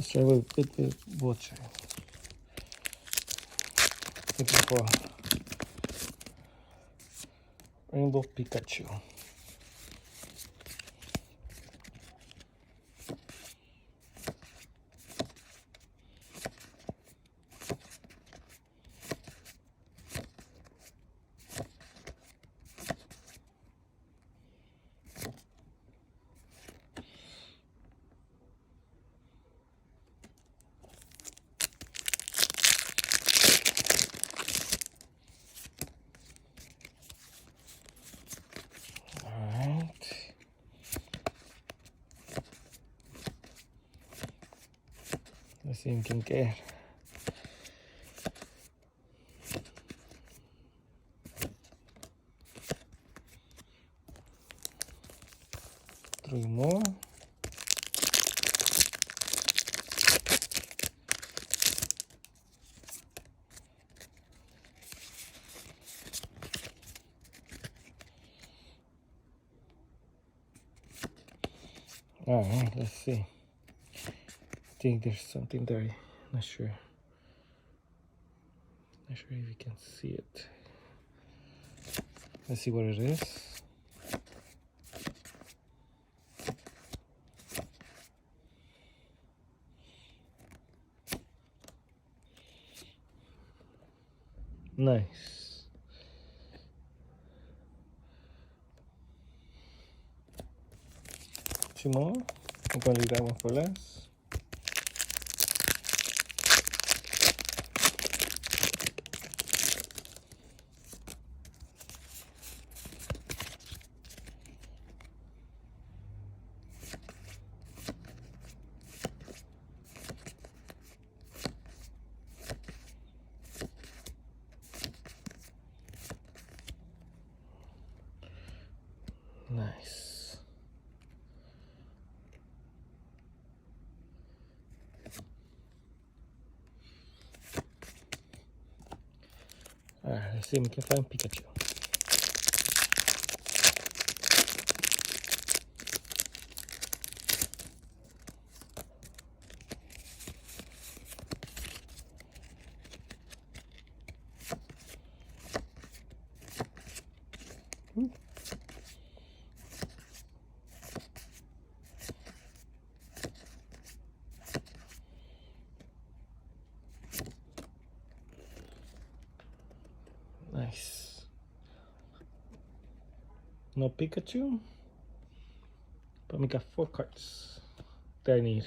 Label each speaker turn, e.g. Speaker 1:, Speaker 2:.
Speaker 1: Let's try with both. Looking for Rainbow Pikachu. Let's see if we can get. Three more. All right, let's see. I think there's something there. Not sure. Not sure if you can see it. Let's see what it is. Nice. Two more. I'm gonna leave that one for last. Nice. Alright, let's see if we can find Pikachu. Nice. No Pikachu, but we got 4 cards that I need.